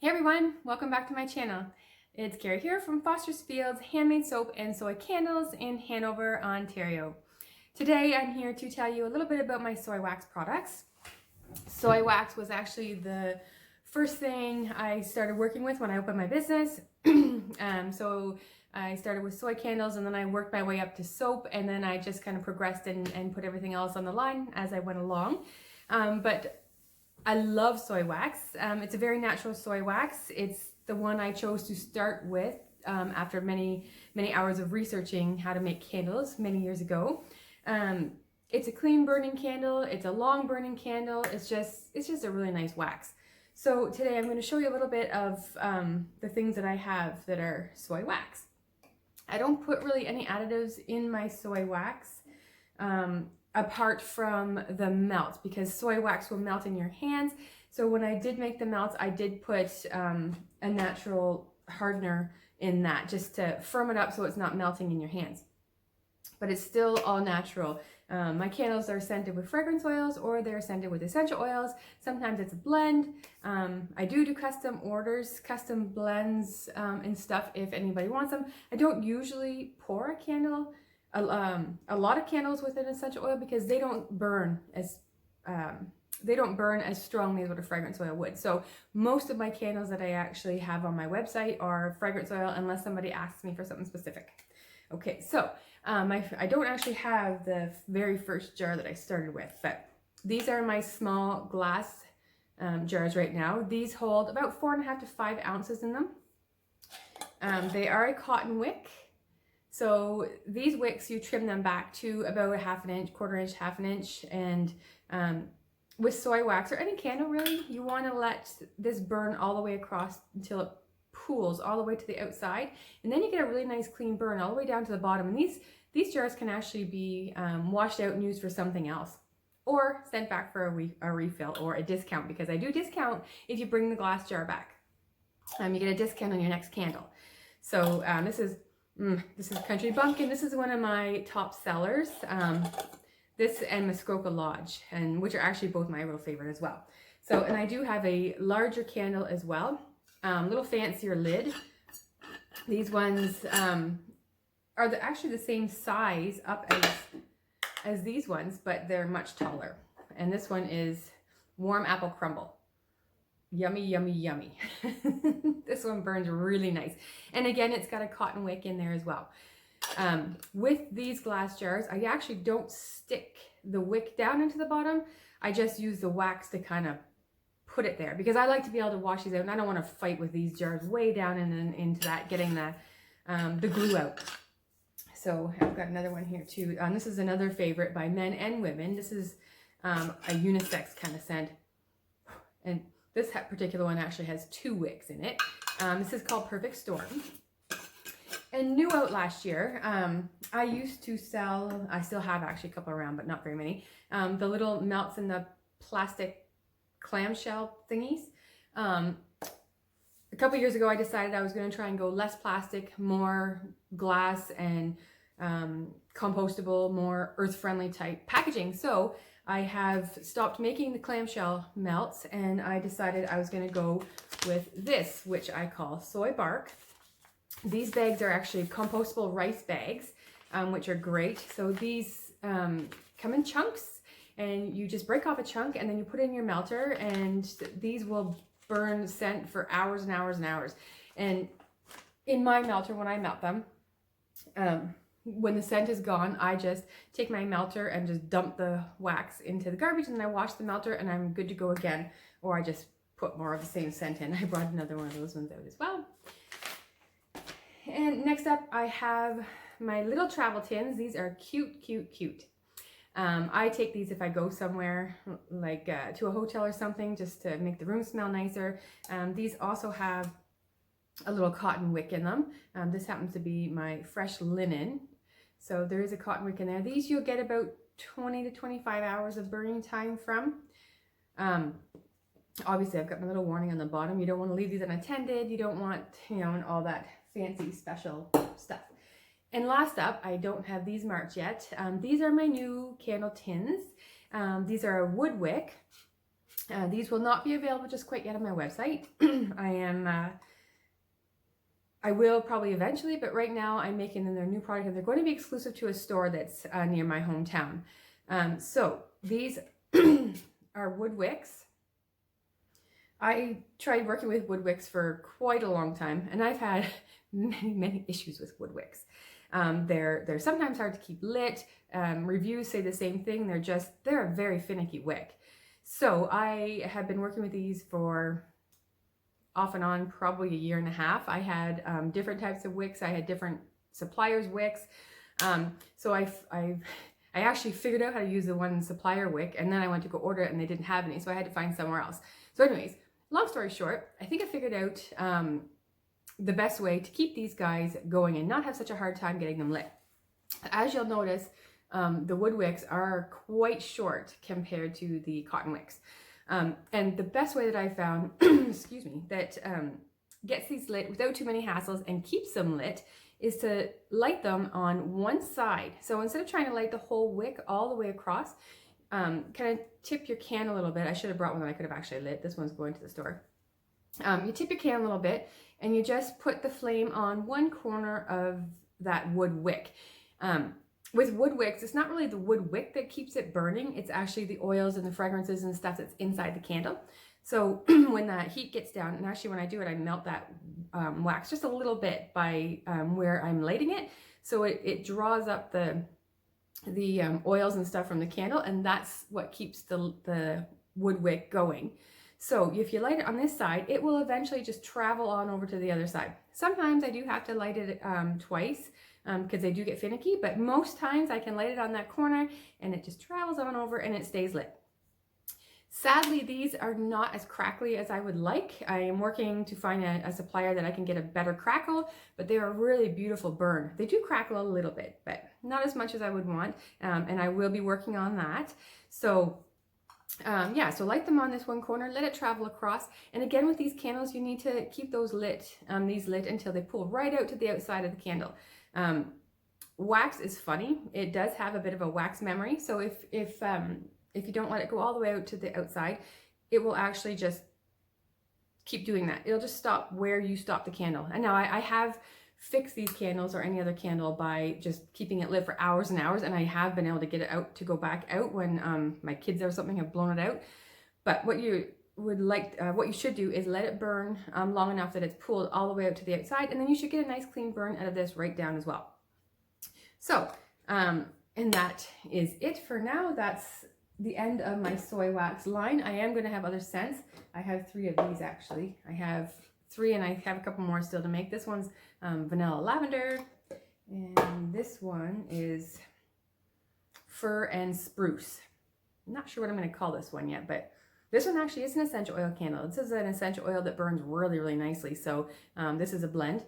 Hey everyone, welcome back to my channel. It's Carrie here from Foster's Fields Handmade Soap and Soy Candles in Hanover, Ontario. Today I'm here to tell you a little bit about my soy wax products. Soy wax was actually the first thing I started working with when I opened my business. So I started with soy candles and then I worked my way up to soap, and then I just kind of progressed and put everything else on the line as I went along. But I love soy wax. It's a very natural soy wax. It's the one I chose to start with after many hours of researching how to make candles many years ago. It's a clean burning candle. It's a long burning candle. It's just a really nice wax. So today I'm going to show you a little bit of the things that I have that are soy wax. I don't put really any additives in my soy wax. Apart from the melt, because soy wax will melt in your hands. So when I did make the melts, I did put a natural hardener in that just to firm it up so it's not melting in your hands. But it's still all natural. My candles are scented with fragrance oils or they're scented with essential oils. Sometimes it's a blend. I do custom orders, custom blends and stuff if anybody wants them. I don't usually pour a candle. A lot of candles with an essential oil because they don't burn as strongly as what a fragrance oil would. So most of my candles that I actually have on my website are fragrance oil unless somebody asks me for something specific. Okay, so I don't actually have the very first jar that I started with, but these are my small glass jars right now. These hold about 4.5 to 5 ounces in them. They are a cotton wick. So these wicks, you trim them back to about a 1/2 inch, 1/4 inch, 1/2 inch. And with soy wax or any candle really, you want to let this burn all the way across until it pools all the way to the outside. And then you get a really nice clean burn all the way down to the bottom. And these jars can actually be washed out and used for something else, or sent back for a refill or a discount, because I do discount if you bring the glass jar back. You get a discount on your next candle. So this is Country Bumpkin. This is one of my top sellers. This and Muskoka Lodge, and which are actually both my real favorite as well. So, and I do have a larger candle as well, little fancier lid. These ones are actually the same size up as these ones, but they're much taller. And this one is Warm Apple Crumble. Yummy, yummy, yummy. This one burns really nice. And again, it's got a cotton wick in there as well. With these glass jars, I actually don't stick the wick down into the bottom. I just use the wax to kind of put it there, because I like to be able to wash these out, and I don't want to fight with these jars way down and into that, getting the glue out. So I've got another one here too. This is another favorite by men and women. This is a unisex kind of scent. And this particular one actually has 2 wicks in it. This is called Perfect Storm. And new out last year, I used to sell, I still have actually a couple around, but not very many, the little melts in the plastic clamshell thingies. A couple years ago, I decided I was going to try and go less plastic, more glass and compostable, more earth-friendly type packaging. So I have stopped making the clamshell melts, and I decided I was going to go with this, which I call Soy Bark. These bags are actually compostable rice bags, which are great. So these come in chunks, and you just break off a chunk and then you put it in your melter, and these will burn scent for hours and hours and hours. And in my melter, when I melt them, when the scent is gone, I just take my melter and just dump the wax into the garbage, and then I wash the melter and I'm good to go again. Or I just put more of the same scent in. I brought another one of those ones out as well. And next up, I have my little travel tins. These are cute, cute, cute. I take these if I go somewhere, like to a hotel or something, just to make the room smell nicer. These also have a little cotton wick in them. This happens to be my fresh linen. So there is a cotton wick in there. These you'll get about 20 to 25 hours of burning time from. Obviously, I've got my little warning on the bottom. You don't want to leave these unattended. You don't want, and all that fancy special stuff. And last up, I don't have these marked yet. These are my new candle tins. These are a wood wick. These will not be available just quite yet on my website. I will probably eventually, but right now I'm making them their new product, and they're going to be exclusive to a store that's near my hometown. So these are wood wicks. I tried working with wood wicks for quite a long time, and I've had many issues with wood wicks. They're sometimes hard to keep lit. Reviews say the same thing. They're a very finicky wick. So I have been working with these for off and on probably a year and a half. I had different types of wicks. I had different suppliers' wicks. So I actually figured out how to use the one supplier wick, and then I went to go order it and they didn't have any, so I had to find somewhere else. So anyways, long story short, I think I figured out the best way to keep these guys going and not have such a hard time getting them lit. As you'll notice, the wood wicks are quite short compared to the cotton wicks. And the best way that I found, excuse me, that gets these lit without too many hassles and keeps them lit is to light them on one side. So instead of trying to light the whole wick all the way across, kind of tip your can a little bit. I should have brought one that I could have actually lit. This one's going to the store. You tip your can a little bit and you just put the flame on one corner of that wood wick. With wood wicks, it's not really the wood wick that keeps it burning. It's actually the oils and the fragrances and stuff that's inside the candle. So when that heat gets down, and actually when I do it, I melt that wax just a little bit by where I'm lighting it. So it draws up the oils and stuff from the candle, and that's what keeps the wood wick going. So if you light it on this side, it will eventually just travel on over to the other side. Sometimes I do have to light it twice because they do get finicky, but most times I can light it on that corner and it just travels on over and it stays lit. Sadly, these are not as crackly as I would like. I am working to find a supplier that I can get a better crackle, but they are really beautiful burn. They do crackle a little bit, but not as much as I would want, and I will be working on that. So yeah, so light them on this one corner, let it travel across. And again, with these candles, you need to keep those lit, until they pull right out to the outside of the candle. Wax is funny. It does have a bit of a wax memory. So if you don't let it go all the way out to the outside, it will actually just keep doing that. It'll just stop where you stop the candle. And now I have fixed these candles or any other candle by just keeping it lit for hours and hours, and I have been able to get it out to go back out when my kids or something have blown it out. But what you should do is let it burn long enough that it's pulled all the way out to the outside, and then you should get a nice clean burn out of this right down as well. So, and that is it for now. That's the end of my soy wax line. I am going to have other scents. I have 3 of these actually. I have 3 and I have a couple more still to make. This one's vanilla lavender, and this one is fir and spruce. I'm not sure what I'm going to call this one yet, but this one actually is an essential oil candle. This is an essential oil that burns really, really nicely. So this is a blend,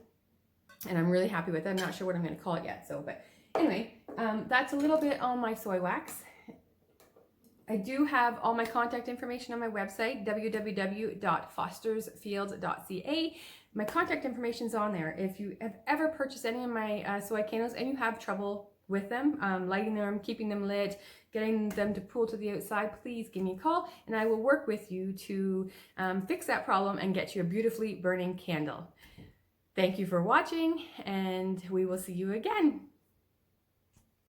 and I'm really happy with it. I'm not sure what I'm going to call it yet. So, but anyway, that's a little bit on my soy wax. I do have all my contact information on my website, www.fostersfields.ca. My contact information is on there. If you have ever purchased any of my soy candles and you have trouble with them, lighting them, keeping them lit, getting them to pull to the outside, please give me a call and I will work with you to fix that problem and get you a beautifully burning candle. Thank you for watching, and we will see you again.